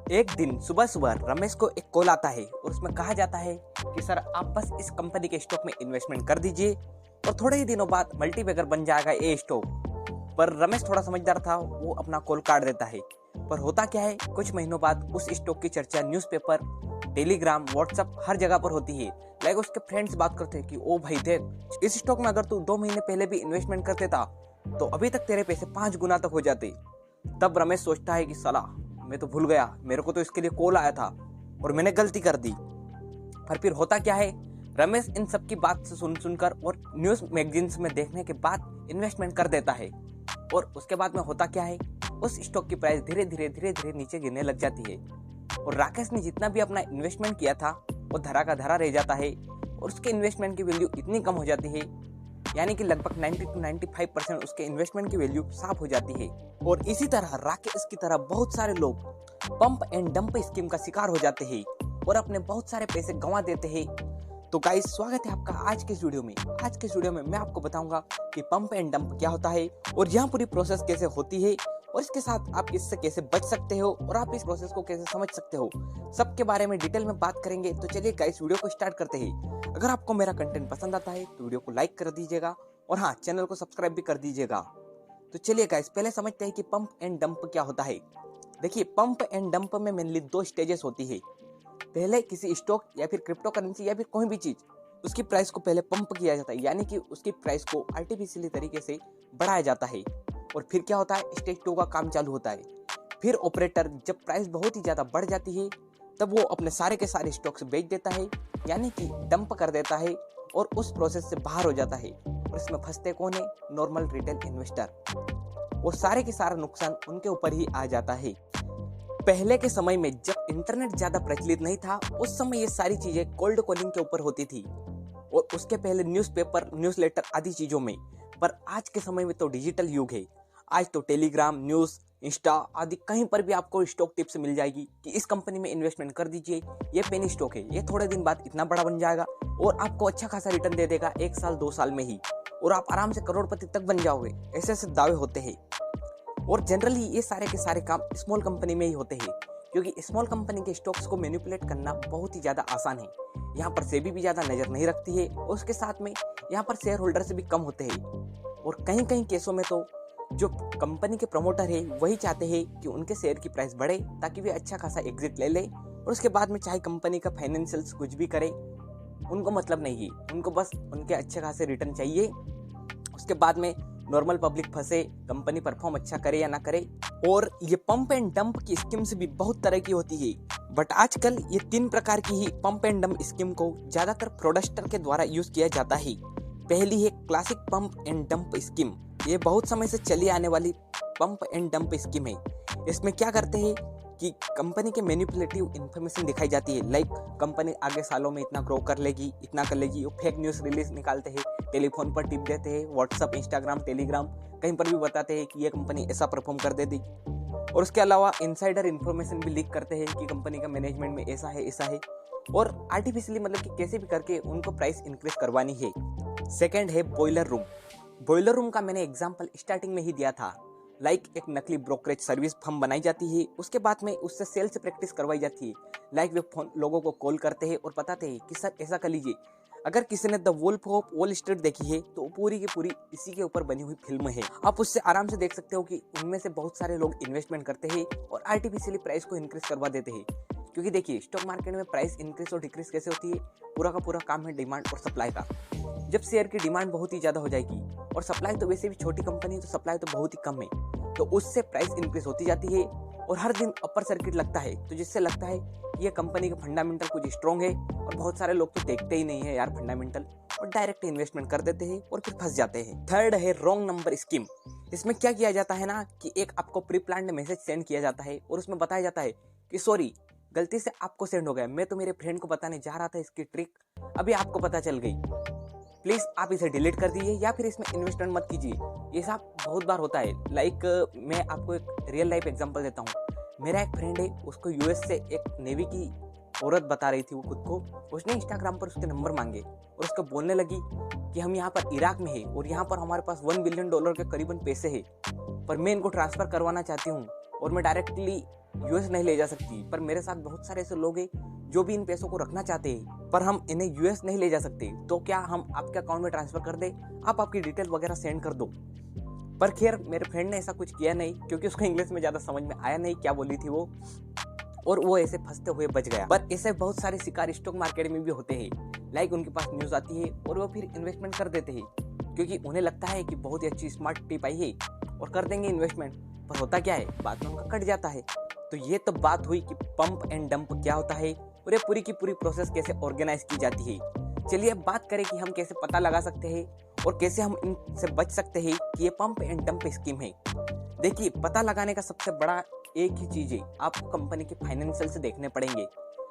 एक दिन सुबह सुबह रमेश को एक कॉल आता है और उसमें कहा जाता है कि सर आप बस इस कंपनी के स्टॉक में इन्वेस्टमेंट कर दीजिए और थोड़े ही दिनों बाद मल्टीबैगर बन जाएगा ये स्टॉक। पर रमेश थोड़ा समझदार था, वो अपना कॉल काट देता है। पर होता क्या है, कुछ महीनों बाद उस स्टॉक की चर्चा न्यूज़पेपर, टेलीग्राम, व्हाट्सएप हर जगह पर होती है। लाइक उसके फ्रेंड्स बात करते हैं कि ओ भाई देख, इस स्टॉक में अगर तू 2 महीने पहले भी इन्वेस्टमेंट कर देता तो अभी तक तेरे पैसे 5 गुना तक हो जाते। तब रमेश सोचता है कि साला मैं तो भूल गया, मेरे को तो इसके लिए कॉल आया था और मैंने गलती कर दी। पर फिर होता क्या है, रमेश इन सब की बात से सुनकर और न्यूज़ मैगजीन्स में देखने के बाद इन्वेस्टमेंट कर देता है। और उसके बाद में होता क्या है, उस स्टॉक की प्राइस धीरे धीरे नीचे गिरने लग जाती है और राकेश ने जितना भी अपना इन्वेस्टमेंट किया था वो धरा का धरा रह जाता है और उसके इन्वेस्टमेंट की वैल्यू इतनी कम हो जाती है, यानी कि लगभग 90 to 95% उसके इन्वेस्टमेंट की वैल्यू साफ हो जाती है। और इसी तरह राकेश की तरह बहुत सारे लोग पंप एंड डंप स्कीम का शिकार हो जाते हैं और अपने बहुत सारे पैसे गंवा देते हैं। तो गाइस, स्वागत है आपका आज के इस वीडियो में। आज के इस वीडियो में मैं आपको बताऊंगा कि पंप एंड डंप क्या होता है और यहाँ पूरी प्रोसेस कैसे होती है और इसके साथ आप इससे कैसे बच सकते हो और आप इस प्रोसेस को कैसे समझ सकते हो, सबके बारे में डिटेल में बात करेंगे। तो चलिए गाइस, वीडियो को स्टार्ट करते हैं। अगर आपको मेरा कंटेंट पसंद आता है तो वीडियो को लाइक कर दीजिएगा और हाँ, चैनल को सब्सक्राइब भी कर दीजिएगा। तो चलिए गाइस, पहले समझते हैं कि पंप एंड डंप क्या होता है। देखिए, पंप एंड डंप में मेनली 2 स्टेजेस होती है। पहले किसी स्टॉक या फिर क्रिप्टो करेंसी या फिर कोई भी चीज, उसकी प्राइस को पहले पंप किया जाता है, यानी कि उसकी प्राइस को आर्टिफिशियली तरीके से बढ़ाया जाता है। और फिर क्या होता है, स्टेज 2 का काम चालू होता है। फिर ऑपरेटर जब प्राइस बहुत ही ज्यादा बढ़ जाती है तब वो अपने सारे के सारे स्टॉक्स बेच देता है, यानी कि डंप कर देता है और उस प्रोसेस से बाहर हो जाता है। और इसमें फंसते कौन है? Normal retail investor. और सारे के सारा नुकसान उनके ऊपर ही आ जाता है। पहले के समय में जब इंटरनेट ज्यादा प्रचलित नहीं था, उस समय ये सारी चीजें कोल्ड कॉलिंग के ऊपर होती थी और उसके पहले न्यूज़पेपर, न्यूज़लेटर आदि चीजों में। पर आज के समय में तो डिजिटल युग है। आज तो टेलीग्राम, न्यूज़, इंस्टा आदि कहीं पर भी आपको स्टॉक टिप्स मिल जाएगी कि इस कंपनी में इन्वेस्टमेंट कर दीजिए, ये पेनी स्टॉक है, ये थोड़े दिन बाद इतना बड़ा बन जाएगा और आपको अच्छा खासा रिटर्न दे देगा 1 साल 2 साल में ही, और आप आराम से करोड़पति तक बन जाओगे। ऐसे ऐसे दावे होते हैं। और जनरली ये सारे के सारे काम स्मॉल कंपनी में ही होते हैं, क्योंकि स्मॉल कंपनी के स्टॉक्स को मैनिपुलेट करना बहुत ही ज़्यादा आसान है। यहाँ पर सेबी भी ज़्यादा नज़र नहीं रखती है और उसके साथ में यहाँ पर शेयर होल्डर से भी कम होते हैं। और कहीं कहीं केसों में तो जो कंपनी के प्रमोटर है वही चाहते हैं कि उनके शेयर की प्राइस बढ़े ताकि वे अच्छा खासा एग्जिट ले ले और उसके बाद में चाहे कंपनी का फाइनेंशियल्स कुछ भी करे, उनको मतलब नहीं है। उनको बस उनके अच्छे खासे रिटर्न चाहिए। उसके बाद में नॉर्मल पब्लिक फंसे, कंपनी परफॉर्म अच्छा करे या ना करे। और ये पंप एंड डंप की स्कीम्स भी बहुत तरह की होती है, बट आजकल ये 3 प्रकार की ही पंप एंड डंप स्कीम को ज्यादातर फ्रॉडस्टर के द्वारा यूज किया जाता है। पहली है classic pump and dump scheme. ये बहुत समय से चली आने वाली पंप एंड डंप स्कीम है। इसमें क्या करते हैं कि कंपनी के मैनिपुलेटिव इन्फॉर्मेशन दिखाई जाती है। लाइक कंपनी आगे सालों में इतना ग्रो कर लेगी, इतना कर लेगी। वो फेक न्यूज़ रिलीज निकालते हैं, टेलीफोन पर टिप देते हैं, व्हाट्सअप, इंस्टाग्राम, टेलीग्राम कहीं पर भी बताते हैं कि ये कंपनी ऐसा परफॉर्म कर देगी। और उसके अलावा इनसाइडर इन्फॉर्मेशन भी लीक करते हैं कि कंपनी का मैनेजमेंट में ऐसा है और आर्टिफिशियली मतलब कि कैसे भी करके उनको प्राइस इंक्रीज करवानी है। सेकेंड है बॉयलर रूम। बॉयलर रूम का मैंने एग्जाम्पल स्टार्टिंग में ही दिया था। लाइक एक नकली ब्रोकरेज सर्विस फर्म बनाई जाती है, उसके बाद में उससे सेल्स प्रैक्टिस करवाई जाती है। लाइक वे फोन लोगों को कॉल करते हैं और बताते हैं कि सर ऐसा कर लीजिए। अगर किसी ने the Wolf of Wall Street देखी है तो पूरी की पूरी इसी के ऊपर बनी हुई फिल्म है। आप उससे आराम से देख सकते हो कि उनमें से बहुत सारे लोग इन्वेस्टमेंट करते हैं और आर्टिफिशियली प्राइस को इंक्रीज करवा देते हैं। क्योंकि देखिए, स्टॉक मार्केट में प्राइस इंक्रीज और डिक्रीज कैसे होती है, पूरा का पूरा काम है डिमांड और सप्लाई का। जब शेयर की डिमांड बहुत ही ज्यादा हो जाएगी और सप्लाई तो वैसे भी छोटी कंपनी तो सप्लाई तो बहुत ही कम है, तो उससे प्राइस इंक्रीज होती जाती है और हर दिन अपर सर्किट लगता है, तो जिससे लगता है कि ये कंपनी का फंडामेंटल कुछ स्ट्रॉन्ग है। और बहुत सारे लोग तो देखते ही नहीं है यार फंडामेंटल, और डायरेक्ट इन्वेस्टमेंट कर देते हैं और फिर फंस जाते हैं। थर्ड है रॉन्ग नंबर स्कीम। इसमें क्या किया जाता है ना कि एक आपको प्री प्लान्ड मैसेज सेंड किया जाता है और उसमें बताया जाता है कि सॉरी, गलती से आपको सेंड हो गया, मैं तो मेरे फ्रेंड को बताने जा रहा था इसकी ट्रिक, अभी आपको पता चल गई, प्लीज आप इसे डिलीट कर दीजिए या फिर इसमें इन्वेस्टमेंट मत कीजिए। ये सब बहुत बार होता है। लाइक मैं आपको एक रियल लाइफ एग्जांपल देता हूँ। मेरा एक फ्रेंड है, उसको यूएस से एक नेवी की औरत बता रही थी वो खुद को। उसने इंस्टाग्राम पर उसके नंबर मांगे और उसको बोलने लगी कि हम यहाँ पर इराक में है और यहाँ पर हमारे पास $1 बिलियन के करीबन पैसे है, पर मैं इनको ट्रांसफर करवाना चाहती हूँ और मैं डायरेक्टली यूएस नहीं ले जा सकती, पर मेरे साथ बहुत सारे ऐसे लोग हैं जो भी इन पैसों को रखना चाहते हैं, पर हम इन्हें यूएस नहीं ले जा सकते। तो क्या हम आपके अकाउंट में ट्रांसफर कर दें? आप आपकी डिटेल वगैरह सेंड कर दो। पर खैर मेरे फ्रेंड ने ऐसा कुछ किया नहीं, क्योंकि उसको इंग्लिश में ज़्यादा समझ में आया नहीं क्या बोली थी वो, और वो ऐसे फंसते हुए बच गया। पर ऐसे बहुत सारे शिकार स्टॉक मार्केट में भी होते हैं। लाइक उनके पास न्यूज़ आती है और वो फिर इन्वेस्टमेंट कर देते हैं, क्योंकि उन्हें लगता है कि बहुत ही अच्छी स्मार्ट टिप आई है और कर देंगे इन्वेस्टमेंट। पर होता क्या है, बाद में उनका कट जाता है। तो ये तो बात हुई कि पंप एंड डंप क्या होता है और ये पूरी की पूरी प्रोसेस कैसे ऑर्गेनाइज की जाती है। चलिए अब बात करें कि हम कैसे पता लगा सकते हैं और कैसे हम इनसे बच सकते हैं कि ये पंप एंड डंप स्कीम है। देखिए, पता लगाने का सबसे बड़ा एक ही चीज़ है, आपको कंपनी के फाइनेंशियल से देखने पड़ेंगे।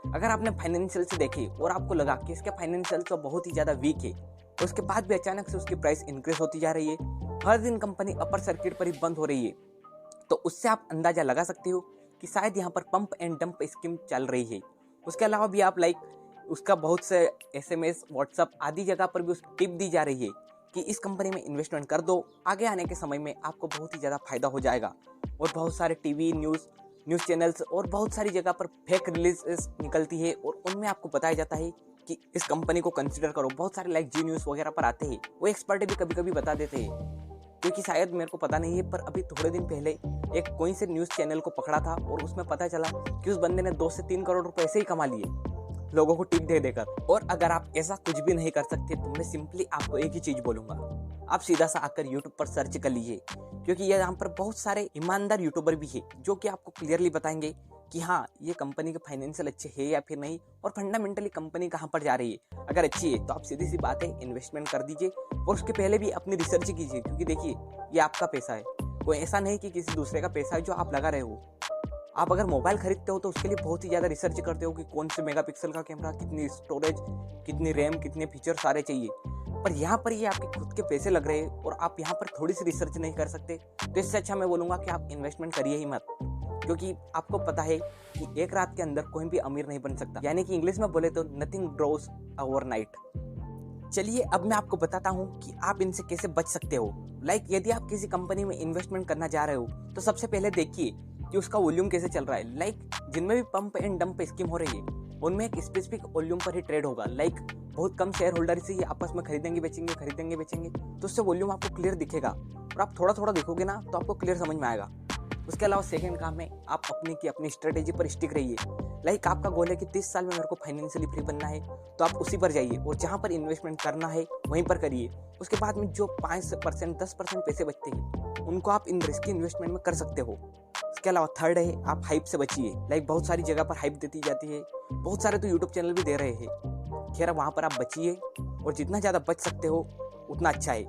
अगर आपने फाइनेंशियल से देखे और आपको लगा कि इसके फाइनेंशियल तो बहुत ही ज़्यादा वीक है, और उसके बाद भी अचानक से उसकी प्राइस इंक्रीज होती जा रही है, हर दिन कंपनी अपर सर्किट पर ही बंद हो रही है, तो उससे आप अंदाज़ा लगा सकते हो कि शायद यहाँ पर पंप एंड डंप स्कीम चल रही है। उसके अलावा भी आप लाइक उसका बहुत से SMS, व्हाट्सअप आदि जगह पर भी उसकी टिप दी जा रही है कि इस कंपनी में इन्वेस्टमेंट कर दो, आगे आने के समय में आपको बहुत ही ज़्यादा फायदा हो जाएगा। और बहुत सारे टीवी न्यूज़ चैनल्स और बहुत सारी जगह पर फेक रिलीज निकलती है और उनमें आपको बताया जाता है कि इस कंपनी को कंसिडर करो। बहुत सारे लाइक जी न्यूज़ वगैरह पर आते हैं, वो एक्सपर्ट भी कभी कभी बता देते हैं, क्योंकि शायद मेरे को पता नहीं है, पर अभी थोड़े दिन पहले एक कोई से न्यूज़ चैनल को पकड़ा था और उसमें पता चला कि उस बंदे ने 2 से 3 करोड़ रुपए ऐसे ही कमा लिए लोगों को टिप दे देकर। और अगर आप ऐसा कुछ भी नहीं कर सकते तो मैं सिंपली आपको एक ही चीज़ बोलूँगा, आप सीधा सा आकर यूट्यूब पर सर्च कर लीजिए, क्योंकि यहाँ पर बहुत सारे ईमानदार यूट्यूबर भी है जो कि आपको क्लियरली बताएंगे कि हाँ, ये कंपनी के फाइनेंशियल अच्छे है या फिर नहीं, और फंडामेंटली कंपनी कहाँ पर जा रही है। अगर अच्छी है तो आप सीधी सी बात है इन्वेस्टमेंट कर दीजिए, और उसके पहले भी अपनी रिसर्च कीजिए, क्योंकि देखिए ये आपका पैसा है, कोई ऐसा नहीं कि किसी दूसरे का पैसा है जो आप लगा रहे हो। आप अगर मोबाइल खरीदते हो तो उसके लिए बहुत ही ज़्यादा रिसर्च करते हो कि कौन से मेगापिक्सल का कैमरा, कितनी स्टोरेज, कितनी रैम, कितने फीचर सारे चाहिए। पर यहाँ पर ये आपके खुद के पैसे लग रहे हैं और आप यहाँ पर थोड़ी सी रिसर्च नहीं कर सकते, तो इससे अच्छा मैं बोलूँगा कि आप इन्वेस्टमेंट करिए ही मत, क्योंकि आपको पता है कि एक रात के अंदर कोई भी अमीर नहीं बन सकता, यानी कि इंग्लिश में बोले तो नथिंग ग्रोस ओवरनाइट। चलिए अब मैं आपको बताता हूँ कि आप इनसे कैसे बच सकते हो। लाइक यदि आप किसी कंपनी में इन्वेस्टमेंट करना चाह रहे हो तो सबसे पहले देखिए कि उसका वॉल्यूम कैसे चल रहा है। लाइक जिनमें भी पंप एंड डंप स्कीम हो रही है उनमें एक स्पेसिफिक वॉल्यूम पर ही ट्रेड होगा। लाइक बहुत कम शेयर होल्डर से ही आपस में खरीदेंगे बेचेंगे, तो उससे वॉल्यूम आपको क्लियर दिखेगा, और आप थोड़ा थोड़ा देखोगे ना तो आपको क्लियर समझ में आएगा। उसके अलावा सेकंड काम है, आप अपनी स्ट्रेटेजी पर स्टिक रहिए। लाइक आपका गोल है कि 30 साल में मेरे को फाइनेंशियली फ्री बनना है, तो आप उसी पर जाइए और जहाँ पर इन्वेस्टमेंट करना है वहीं पर करिए। उसके बाद में जो 5% 10% पैसे बचते हैं उनको आप इन रिस्की इन्वेस्टमेंट में कर सकते हो। इसके अलावा थर्ड है, आप हाइप से बचिए। लाइक बहुत सारी जगह पर हाइप देती जाती है, बहुत सारे तो यूट्यूब चैनल भी दे रहे हैं, खैर वहाँ पर आप बचिए, और जितना ज़्यादा बच सकते हो उतना अच्छा है।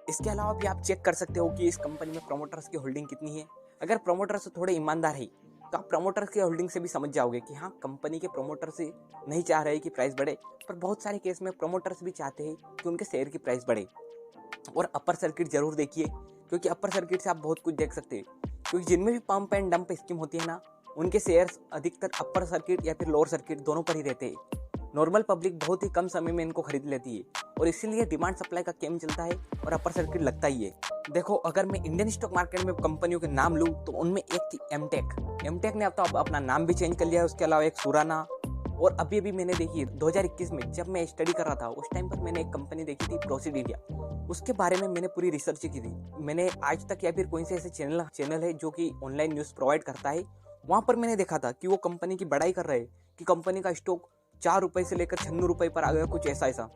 इसके अलावा भी आप चेक कर सकते हो कि इस कंपनी में प्रमोटर्स की होल्डिंग कितनी है। अगर प्रमोटर्स थोड़े ईमानदार है तो आप प्रमोटर्स की होल्डिंग से भी समझ जाओगे कि हाँ, कंपनी के प्रमोटर से नहीं चाह रहे कि प्राइस बढ़े, पर बहुत सारे केस में प्रमोटर्स भी चाहते हैं कि उनके शेयर की प्राइस बढ़े। और अपर सर्किट जरूर देखिए, क्योंकि अपर सर्किट से आप बहुत कुछ देख सकते हैं, क्योंकि जिनमें भी पंप एंड डंप स्कीम होती है ना, उनके शेयर्स अधिकतर अपर सर्किट या फिर लोअर सर्किट दोनों पर ही रहते हैं। नॉर्मल पब्लिक बहुत ही कम समय में इनको खरीद लेती है, और इसीलिए डिमांड सप्लाई का गेम चलता है और अपर सर्किट लगता ही है। देखो, अगर मैं इंडियन स्टॉक मार्केट में कंपनियों के नाम लूँ तो उनमें एक थी एमटेक ने अब अपना नाम भी चेंज कर लिया है। उसके अलावा एक सुराना, और अभी मैंने देखी 2021 में जब मैं स्टडी कर रहा था उस टाइम पर मैंने एक कंपनी देखी थी प्रोसीडिया। उसके बारे में मैंने पूरी रिसर्च की थी। मैंने आज तक या फिर कोई से ऐसे चैनल है जो कि ऑनलाइन न्यूज़ प्रोवाइड करता है, वहाँ पर मैंने देखा था कि वो कंपनी की बड़ाई कर रहे हैं कि कंपनी का स्टॉक 4 रुपये से लेकर 96 रुपये पर आ गया, कुछ ऐसा।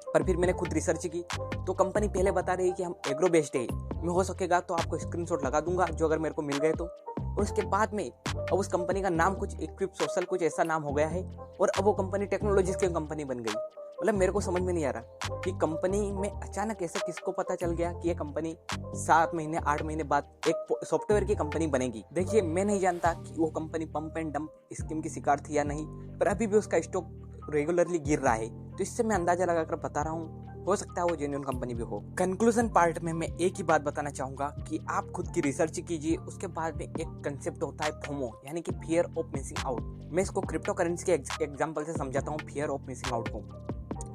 पर फिर मैंने खुद रिसर्च की तो कंपनी पहले बता रही है कि हम एग्रो बेस्ड है। मैं हो सकेगा तो आपको स्क्रीनशॉट लगा दूंगा जो अगर मेरे को मिल गए तो। और उसके बाद में अब उस कंपनी का नाम कुछ इक्विप सोशल कुछ ऐसा नाम हो गया है, और अब वो कंपनी टेक्नोलॉजीज की कंपनी बन गई। मतलब मेरे को समझ में नहीं आ रहा कि कंपनी में अचानक ऐसा किसको पता चल गया कि ये कंपनी 7 महीने 8 महीने बाद एक सॉफ्टवेयर की कंपनी बनेगी। देखिए, मैं नहीं जानता कि वो company pump and dump scheme की शिकार थी या नहीं, पर अभी भी उसका स्टॉक रेगुलरली गिर रहा है, तो इससे मैं अंदाजा लगाकर बता रहा हूँ, हो सकता है वो जेन्युइन कंपनी भी हो। कंक्लूजन पार्ट में मैं एक ही बात बताना चाहूंगा कि आप खुद की रिसर्च कीजिए। उसके बाद में एक कंसेप्ट होता है फोमो, यानी कि फियर ऑफ मिसिंग आउट। मैं इसको क्रिप्टो करेंसी के एग्जांपल से समझाता हूँ फियर ऑफ मिसिंग आउट को।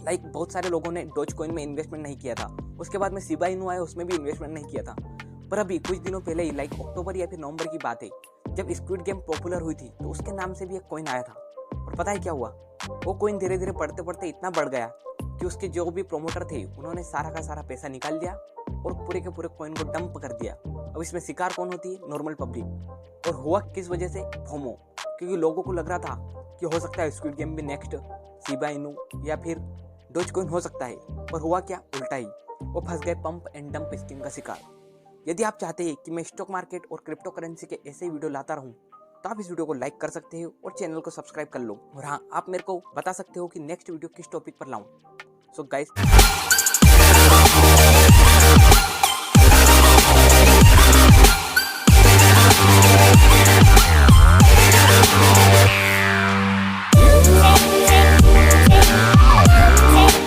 लाइक बहुत सारे लोगों ने डोज कॉइन में इन्वेस्टमेंट नहीं किया था, उसके बाद में शिबा इनू आया, उसमें भी इन्वेस्टमेंट नहीं किया था, पर अभी कुछ दिनों पहले ही लाइक अक्टूबर या फिर नवंबर की बात है, जब स्क्विड गेम पॉपुलर हुई थी तो उसके नाम से भी एक कॉइन आया था। और पता है क्या हुआ? वो कॉइन धीरे धीरे बढ़ते बढ़ते इतना बढ़ गया कि उसके जो भी प्रोमोटर थे उन्होंने सारा का सारा पैसा निकाल दिया और पूरे के पूरे कॉइन को डंप कर दिया। अब इसमें शिकार कौन होती है? Normal public. और हुआ किस वजह से? फोमो। क्योंकि लोगों को लग रहा था कि हो सकता है स्क्विड गेम भी नेक्स्ट शिबा इनू या फिर डोज कॉइन हो सकता है। पर हुआ क्या? उल्टा ही, वो फंस गए पंप एंड डंप स्कीम का शिकार। यदि आप चाहते हैं कि मैं स्टॉक मार्केट और क्रिप्टो करेंसी के ऐसे ही वीडियो लाता रहूं, तो आप इस वीडियो को लाइक कर सकते हो और चैनल को सब्सक्राइब कर लो। और हाँ, आप मेरे को बता सकते हो कि नेक्स्ट वीडियो किस टॉपिक पर लाऊं। So guys